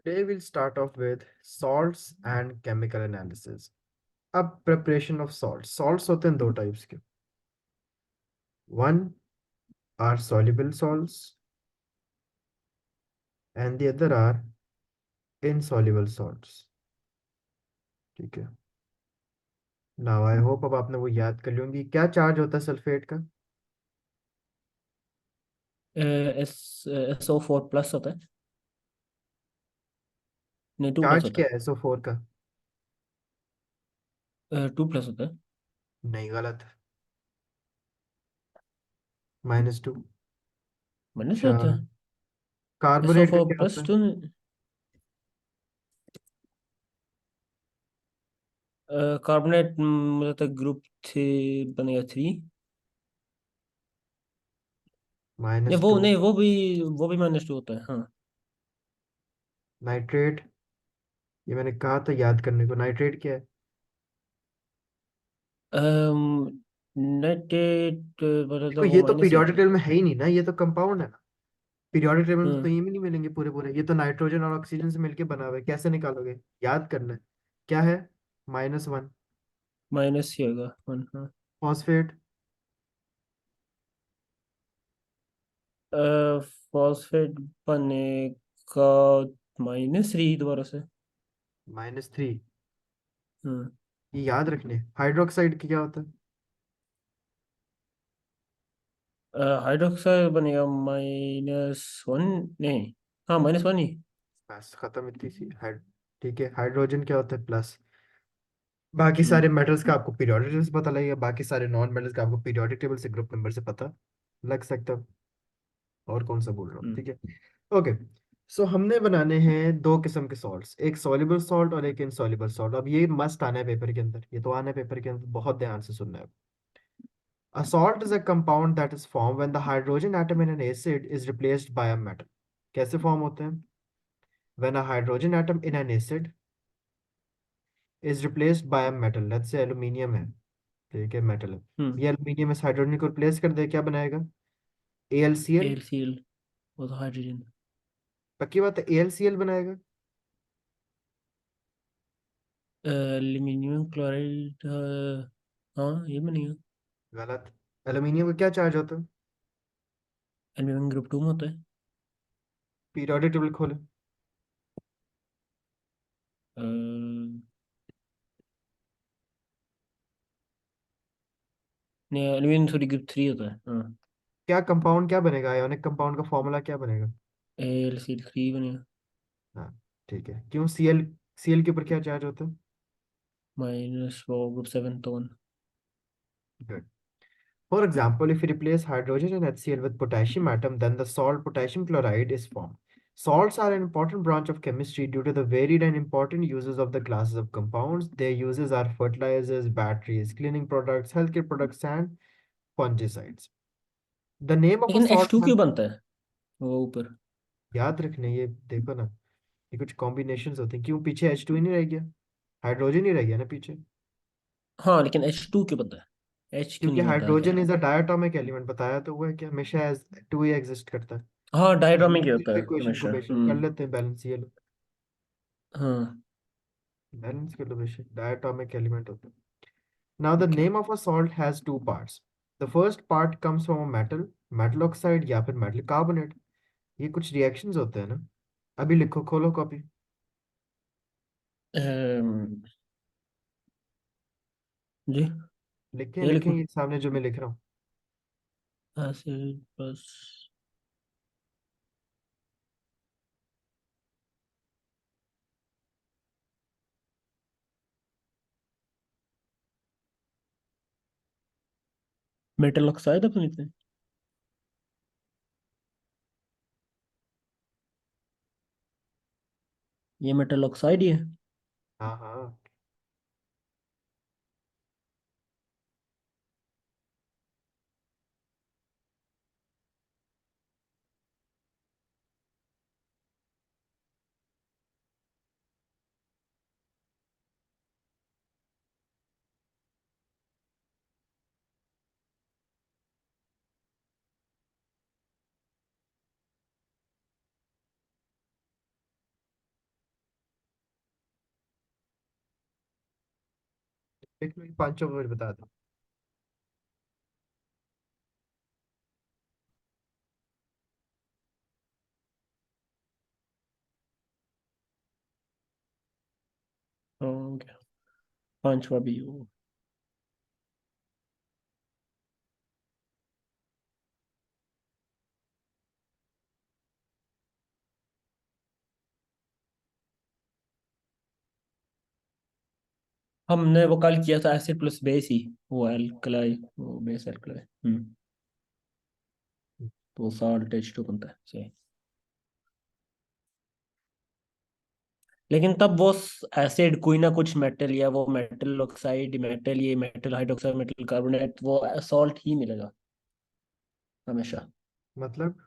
Today we'll start off with salts and chemical analysis. अब preparation of salts. Salts होते हैं दो types के. One are soluble salts and the other are insoluble salts. ठीक है. Now I hope अब आपने वो याद कर होंगी. क्या चार्ज होता है सल्फेट का? SO4 प्लस होता है। नहीं, 2 प्लस चार्ज होता क्या है SO4 का? है। 2 प्लस होता है। नहीं, गलत. -2. मैंने से अच्छा. होता है। कार्बोनेट का SO4 क्या होता प्लस है? 2। कार्बोनेट मुझे तो ग्रुप थ्री बनेगा 3। नहीं, माइनस वो टू नहीं, वो भी -2 होता है, हाँ। नाइट्रेट. ये मैंने कहा था याद करने को. नाइट्रेट क्या है? नाइट्रेट बोला था देखो, वो ये तो -8 पीरियोडिक है। टेबल में है ही नहीं ना, ये तो कंपाउंड है ना. पीरियोडिक टेबल में तो हाँ, ये भी नहीं मिलेंगे पूरे पूरे. ये तो नाइट्रोजन और ऑक्सीजन से मिलके बना हुआ है. कैसे निकालोगे? याद करना है. क्या है? -1. माइनस ही होगा 1, हाँ। फॉस्फेट. फॉस्फेट बनेगा -3 दोबारा से। -3. हाँ। ये याद रखने. हाइड्रोक्साइड की क्या होता है? हाइड्रोक्साइड बनेगा -1। नहीं, हाँ, -1 ही। बस खत्म, इतनी सी हाइड. ठीक है. हाइड्रोजन क्या होता है? प्लस. बाकी हम्म। सारे मेटल्स का आपको पीरियोडिक टेबल से पता लगेगा. बाकी सारे नॉन मेटल्स का आपको पीरियोडिक टेबल से ग्रुप नंबर से पता लग सकता है. और कौन सा बोल रहा हूँ? हम्म। ठीक है. ओके. सो हमने बनाने हैं दो किस्म के सॉल्ट्स, एक सॉल्युबल सॉल्ट और एक इनसॉल्युबल सॉल्ट. अब ये मस्त आना है पेपर के अंदर, ये तो आना है पेपर के अंदर, बहुत ध्यान से सुनना है. A salt is a compound that is formed when the hydrogen atom in an acid is replaced by a metal. कैसे फॉर्म होते हैं? When a hydrogen atom in an acid is replaced by a metal. let's say aluminium है. ठीक है, metal है. हम्म। ये aluminium इस hydrogen को रिप्लेस कर दे, क्या बनाएगा? AlCl. AlCl, वो तो हाइड्रोजन। पक्की बात है, AlCl बनाएगा. एल्यूमिनियम क्लोराइड, हाँ, ये बनेगा। गलत. एल्यूमिनियम का क्या चार्ज होता है? एल्यूमिनियम ग्रुप 2 में होता है। पीरियोडिक टेबल खोले. अ, नहीं, एल्यूमिनियम सॉरी ग्रुप 3 होता है, हाँ। क्या कंपाउंड क्या बनेगा? आयोनिक कंपाउंड का फॉर्मूला क्या बनेगा? AlCl3 बनेगा। हाँ. ठीक है. क्यों? Cl के ऊपर क्या चार्ज होता है? माइनस वो ग्रुप 7 तो 1। Good. For example, if you replace hydrogen and HCl with potassium atom, then the salt potassium chloride is formed. Salts are an important branch of chemistry due to the varied and important uses of the classes of compounds. Their uses are fertilizers, batteries, cleaning products, healthcare products, and fungicides. The name of a लेकिन salt H2 has. क्यों बनता है वो ऊपर? याद रखने, ये देखो ना. ये कुछ कॉम्बिनेशंस होते हैं. क्यों पीछे H2 ही नहीं रह गया? हाइड्रोजन ही रह गया ना पीछे. हाँ, लेकिन H2 क्यों बनता है? H क्यों क्योंकि नहीं बनता आगे? Hydrogen is a diatomic element, बताया तो हुआ है कि हमेशा एज टू ही एग्जिस्ट करता है. हाँ, डायटोमिक ही बैलेंस होता है इक्वेशन को हमेशा। बेशक कर हम्म। लेते हैं. बैलेंस ये लो. हाँ। बैलेंस कर लो बेशक. डायटोमिक एलिमेंट होता है. Now the okay. Name of a salt has two parts. The first part comes from a metal, metal oxide या फिर मेटल कार्बोनेट. ये कुछ रिएक्शंस होते हैं ना. अभी लिखो, खोलो कॉपी. अम, जी, लिखें ये लिखें, लिखूँ? ये सामने जो मैं लिख रहा हूँ. एसिड प्लस मेटल ऑक्साइड अपनी थे। ये मेटल ऑक्साइड ही है। हाँ हाँ. लिख लो, ये पांचों को फिर बता दो। हाँ, क्या पांचवा भी हो। हमने वो कल किया था एसिड प्लस बेस ही, वो एल्कलाई, वो बेस एल्कलाई। तो सॉल्ट H2 बनता है सही। लेकिन तब वो एसिड कोई ना कुछ मेटल, या वो मेटल ऑक्साइड मेटल, ये मेटल हाइड्रोक्साइड मेटल कार्बोनेट, वो सॉल्ट ही मिलेगा हमेशा। मतलब।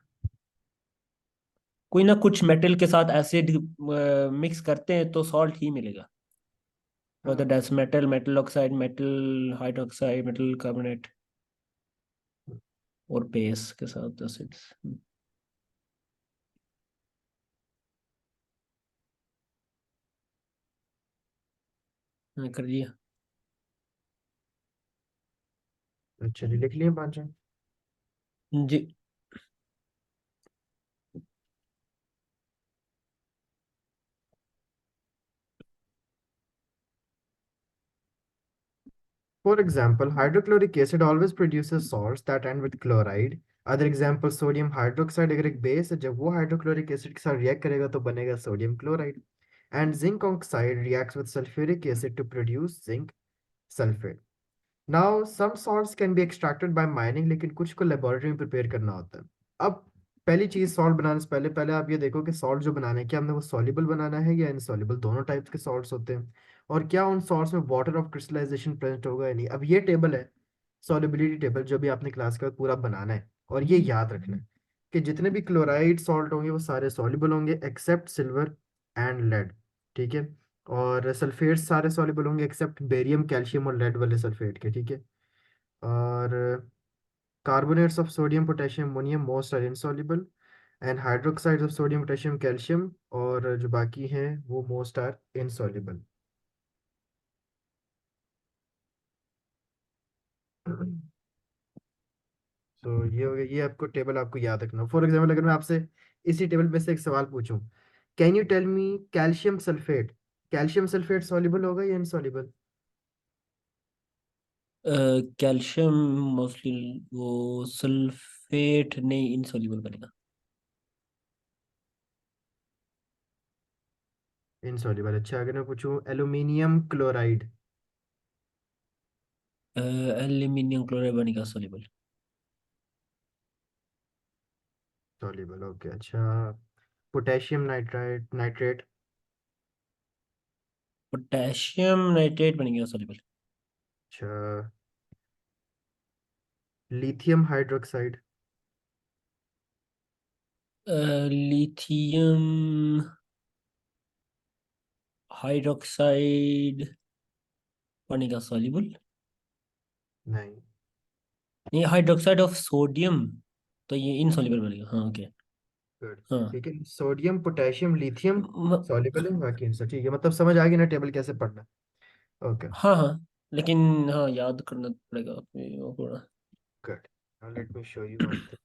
कोई ना कुछ मेटल के साथ एसिड मिक्स करते हैं तो सॉल्ट ही मिलेगा। हाँ। whether that's metal, metal oxide, metal hydroxide, metal carbonate, और बेस के साथ एसिड्स। कर दिया। अच्छा जी, लिख लिए पांचों। जी। For example, hydrochloric acid always produces salts that end with chloride. Other example, sodium hydroxide अगर एक बेस है, जब वो हाइड्रोक्लोरिक एसिड के साथ रिएक्ट करेगा तो बनेगा sodium chloride. And zinc oxide reacts with sulfuric acid to produce zinc sulfate. Now some salts can be extracted by mining, लेकिन कुछ को लेबोरेटरी में प्रिपेयर करना होता है. अब पहली चीज, सॉल्ट बनाने से पहले पहले आप ये देखो कि सॉल्ट जो बनाना है, क्या हमने वो सॉल्युबल बनाना है या इनसॉल्युबल. दोनों टाइप्स के सॉल्ट्स होते हैं. और क्या उन सॉल्ट्स में वाटर ऑफ क्रिस्टलाइजेशन प्रेजेंट होगा या नहीं. अब ये टेबल है, सॉल्युबिलिटी टेबल, जो भी आपने क्लास का पूरा बनाना है. और ये याद रखना है कि जितने भी क्लोराइड सॉल्ट होंगे वो सारे सॉल्युबल होंगे एक्सेप्ट सिल्वर एंड लेड. ठीक है. और सल्फेट सारे सॉल्युबल होंगे एक्सेप्ट बेरियम कैल्शियम और लेड वाले सल्फेट के. ठीक है. और carbonates of sodium potassium ammonium most are insoluble. And hydroxides of sodium potassium calcium और जो बाकी हैं वो मोस्ट आर इनसॉल्युबल. तो ये हो गया, ये आपको टेबल आपको याद रखना. फॉर एग्जाम्पल अगर मैं आपसे इसी टेबल में से एक सवाल पूछूं, can you tell me calcium sulphate soluble होगा या इनसॉल्युबल. कैल्शियम मोस्टली वो सल्फेट नहीं, इनसॉल्युबल बनेगा। इनसॉल्युबल. अच्छा, अगर मैं पूछूं एल्यूमिनियम क्लोराइड. एल्यूमिनियम क्लोराइड बनेगा सॉल्युबल। Soluble, okay. अच्छा, potassium nitrite nitrate. Potassium nitrate बनेगा सॉल्युबल। अच्छा, लिथियम हाइड्रोक्साइड. लिथियम हाइड्रोक्साइड बनेगा सॉल्युबल। नहीं. नहीं, हाइड्रोक्साइड ऑफ सोडियम, तो ये इनसॉल्युबल बनेगा। हाँ, ओके। गुड. हाँ। ठीक है, सोडियम पोटेशियम लिथियम म- सॉल्युबल है, बाकी इनसे. ठीक है, मतलब समझ आ गई ना टेबल कैसे पढ़ना. ओके. हाँ हाँ, लेकिन हाँ याद करना पड़ेगा अपने वो पूरा। Good. Now let me show you one thing.